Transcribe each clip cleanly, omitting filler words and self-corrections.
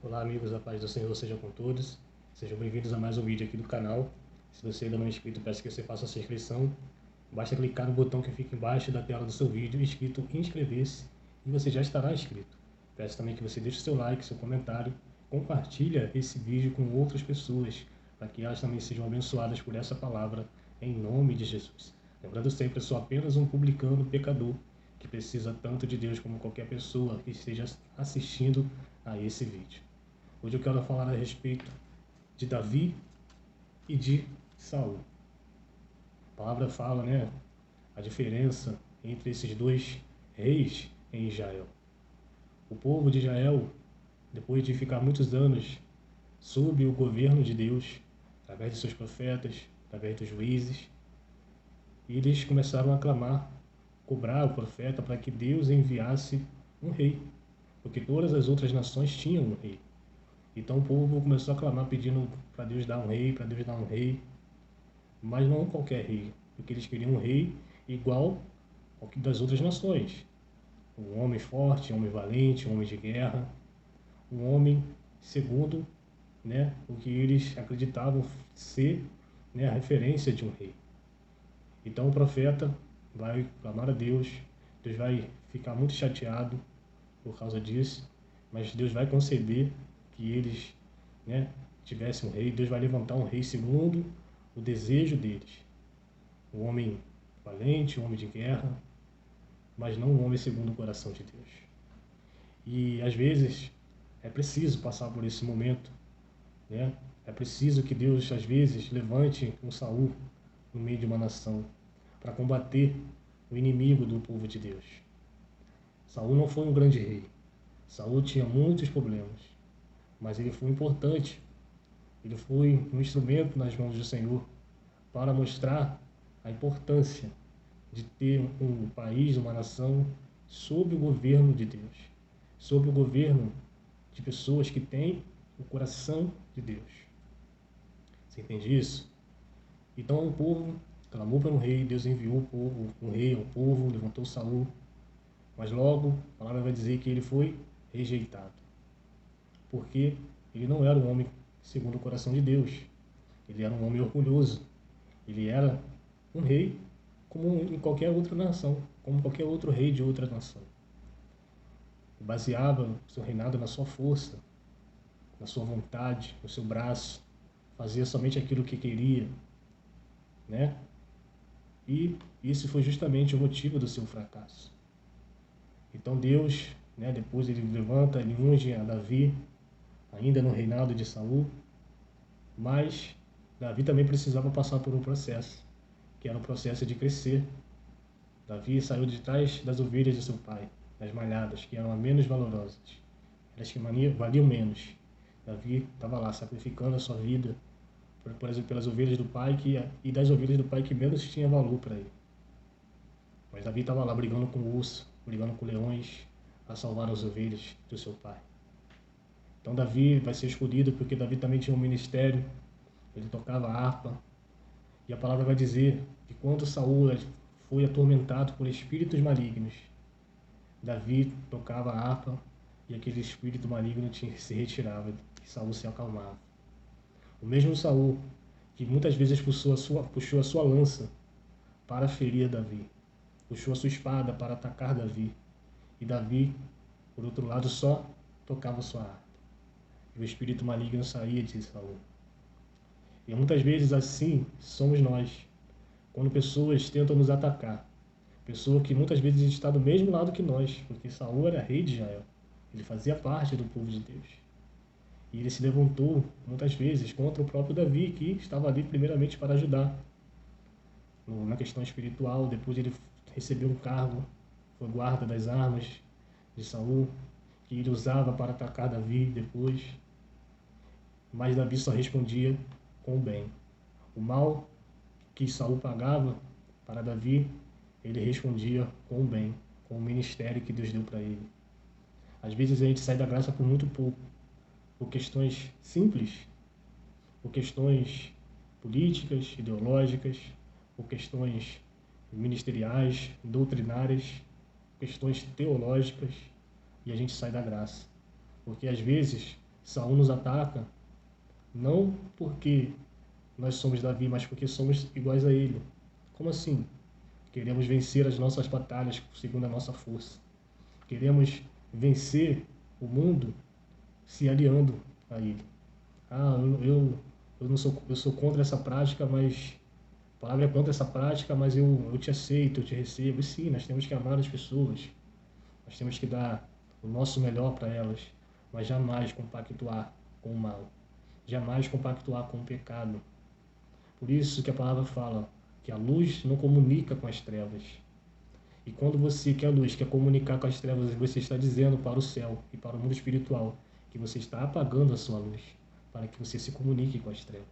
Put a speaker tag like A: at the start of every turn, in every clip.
A: Olá amigos, a paz do Senhor seja com todos. Sejam bem-vindos a mais um vídeo aqui do canal. Se você ainda não é inscrito, peço que você faça a sua inscrição. Basta clicar no botão que fica embaixo da tela do seu vídeo, escrito inscrever-se, e você já estará inscrito. Peço também que você deixe seu like, seu comentário, compartilhe esse vídeo com outras pessoas, para que elas também sejam abençoadas por essa palavra, em nome de Jesus. Lembrando sempre, eu sou apenas um publicano pecador, que precisa tanto de Deus como qualquer pessoa que esteja assistindo a esse vídeo. Hoje eu quero falar a respeito de Davi e de Saul. A palavra fala, a diferença entre esses dois reis em Israel. O povo de Israel, depois de ficar muitos anos sob o governo de Deus, através de seus profetas, através dos juízes, eles começaram a clamar, cobrar o profeta para que Deus enviasse um rei, porque todas as outras nações tinham um rei. Então o povo começou a clamar pedindo para Deus dar um rei, para Deus dar um rei, mas não qualquer rei, porque eles queriam um rei igual ao que das outras nações. Um homem forte, um homem valente, um homem de guerra, um homem segundo o que eles acreditavam ser a referência de um rei. Então o profeta vai clamar a Deus, Deus vai ficar muito chateado por causa disso, mas Deus vai conceder que eles tivessem um rei. Deus vai levantar um rei segundo o desejo deles. Um homem valente, um homem de guerra, mas não um homem segundo o coração de Deus. E às vezes é preciso passar por esse momento, É preciso que Deus às vezes levante um Saul no meio de uma nação para combater o inimigo do povo de Deus. Saul não foi um grande rei. Saul tinha muitos problemas, mas ele foi importante. Ele foi um instrumento nas mãos do Senhor para mostrar a importância de ter um país, uma nação, sob o governo de Deus, sob o governo de pessoas que têm o coração de Deus. Você entende isso? Então o povo clamou para um rei, Deus enviou o povo, um rei ao povo, levantou Saul, mas logo a palavra vai dizer que ele foi rejeitado, porque ele não era um homem segundo o coração de Deus. Ele era um homem orgulhoso. Ele era um rei como em qualquer outra nação, como qualquer outro rei de outra nação. Ele baseava o seu reinado na sua força, na sua vontade, no seu braço. Fazia somente aquilo que queria, E isso foi justamente o motivo do seu fracasso. Então Deus, depois ele levanta, ele unge a Davi, ainda no reinado de Saul, mas Davi também precisava passar por um processo, que era o processo de crescer. Davi saiu de trás das ovelhas de seu pai, das malhadas, que eram as menos valorosas, elas que valiam menos. Davi estava lá sacrificando a sua vida, por exemplo, pelas ovelhas do pai e das ovelhas do pai que menos tinha valor para ele. Mas Davi estava lá brigando com o urso, brigando com leões, para salvar as ovelhas do seu pai. Então Davi vai ser escolhido porque Davi também tinha um ministério, ele tocava harpa. E a palavra vai dizer que quando Saul foi atormentado por espíritos malignos, Davi tocava a harpa e aquele espírito maligno se retirava e Saul se acalmava. O mesmo Saul que muitas vezes puxou a sua lança para ferir Davi, puxou a sua espada para atacar Davi, e Davi, por outro lado, só tocava sua harpa. E o espírito maligno saía de Saul. E muitas vezes assim somos nós, quando pessoas tentam nos atacar. Pessoa que muitas vezes está do mesmo lado que nós, porque Saul era rei de Israel. Ele fazia parte do povo de Deus. E ele se levantou muitas vezes contra o próprio Davi, que estava ali primeiramente para ajudar na questão espiritual. Depois ele recebeu um cargo, foi guarda das armas de Saul, que ele usava para atacar Davi depois. Mas Davi só respondia com o bem. O mal que Saul pagava para Davi, ele respondia com o bem, com o ministério que Deus deu para ele. Às vezes a gente sai da graça por muito pouco, por questões simples, por questões políticas, ideológicas, por questões ministeriais, doutrinárias, questões teológicas, e a gente sai da graça. Porque às vezes Saul nos ataca não porque nós somos Davi, mas porque somos iguais a ele. Como assim? Queremos vencer as nossas batalhas segundo a nossa força. Queremos vencer o mundo se aliando a ele. Eu não sou, eu sou contra essa prática, mas a palavra é contra essa prática, mas eu te aceito, eu te recebo. E sim, nós temos que amar as pessoas. Nós temos que dar o nosso melhor para elas, mas jamais compactuar com o mal. Jamais compactuar com o pecado. Por isso que a palavra fala que a luz não comunica com as trevas. E quando você, que é a luz, quer comunicar com as trevas, você está dizendo para o céu e para o mundo espiritual que você está apagando a sua luz, para que você se comunique com as trevas.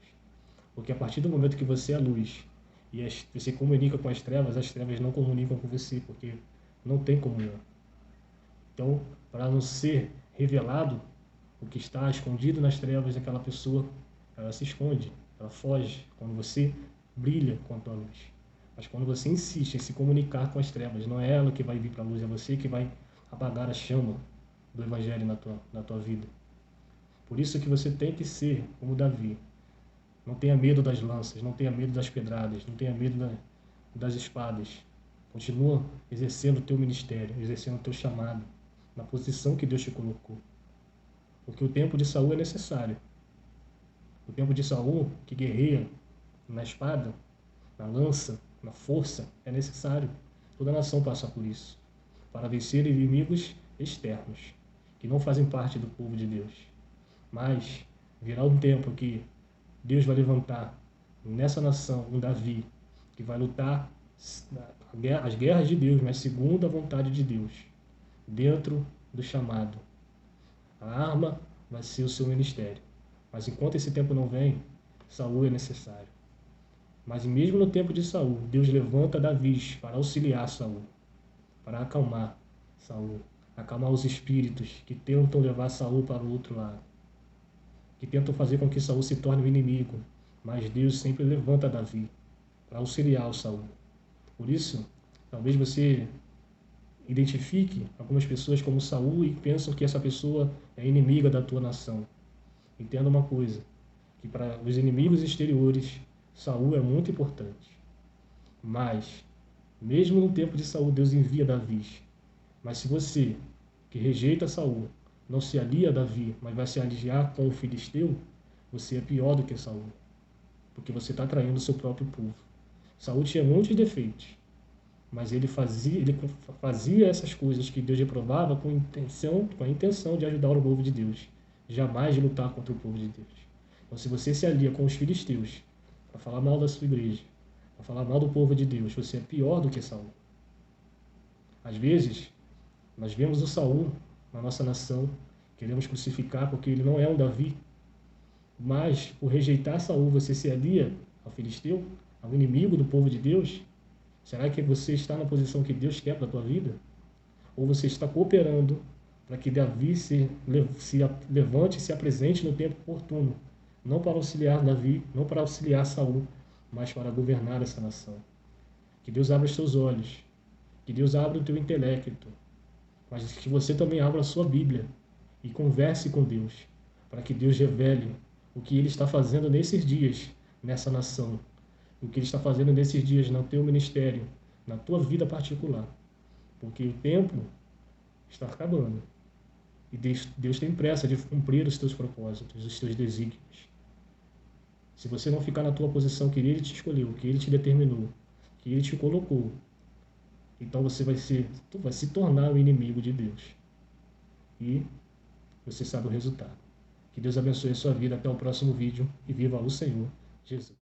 A: Porque a partir do momento que você é a luz e você comunica com as trevas não comunicam com você, porque não tem comunhão. Então, para não ser revelado o que está escondido nas trevas daquela pessoa, ela se esconde, ela foge quando você brilha com a tua luz. Mas quando você insiste em se comunicar com as trevas, não é ela que vai vir para a luz, é você que vai apagar a chama do Evangelho na tua vida. Por isso que você tem que ser como Davi. Não tenha medo das lanças, não tenha medo das pedradas, não tenha medo das espadas. Continua exercendo o teu ministério, exercendo o teu chamado, na posição que Deus te colocou. Porque o tempo de Saul é necessário. O tempo de Saul, que guerreia na espada, na lança, na força, é necessário. Toda nação passa por isso, para vencer inimigos externos, que não fazem parte do povo de Deus. Mas virá um tempo que Deus vai levantar nessa nação um Davi, que vai lutar as guerras de Deus, mas segundo a vontade de Deus, dentro do chamado. A arma vai ser o seu ministério. Mas enquanto esse tempo não vem, Saul é necessário. Mas mesmo no tempo de Saul, Deus levanta Davi para auxiliar Saul, para acalmar Saul, acalmar os espíritos que tentam levar Saul para o outro lado, que tentam fazer com que Saul se torne um inimigo. Mas Deus sempre levanta Davi para auxiliar o Saul. Por isso, talvez você identifique algumas pessoas como Saul e pensam que essa pessoa é inimiga da tua nação. Entenda uma coisa, que para os inimigos exteriores, Saul é muito importante. Mas, mesmo no tempo de Saul, Deus envia Davi. Mas se você, que rejeita Saul, não se alia a Davi, mas vai se aliar com o filisteu, você é pior do que Saul. Porque você está traindo o seu próprio povo. Saul tinha muitos defeitos, mas ele fazia essas coisas que Deus reprovava com a intenção de ajudar o povo de Deus, jamais de lutar contra o povo de Deus. Então, se você se alia com os filisteus para falar mal da sua igreja, para falar mal do povo de Deus, você é pior do que Saul. Às vezes, nós vemos o Saul na nossa nação, queremos crucificar porque ele não é um Davi, mas por rejeitar Saul, você se alia ao filisteu, ao inimigo do povo de Deus? Será que você está na posição que Deus quer para a tua vida? Ou você está cooperando para que Davi se levante e se apresente no tempo oportuno? Não para auxiliar Davi, não para auxiliar Saul, mas para governar essa nação. Que Deus abra os teus olhos, que Deus abra o teu intelecto, mas que você também abra a sua Bíblia e converse com Deus, para que Deus revele o que Ele está fazendo nesses dias, nessa nação, o que Ele está fazendo nesses dias no teu ministério, na tua vida particular, porque o tempo está acabando e Deus tem pressa de cumprir os teus propósitos, os teus desígnios. Se você não ficar na tua posição que Ele te escolheu, que Ele te determinou, que Ele te colocou, então tu vai se tornar um inimigo de Deus. E você sabe o resultado. Que Deus abençoe a sua vida. Até o próximo vídeo e viva o Senhor Jesus.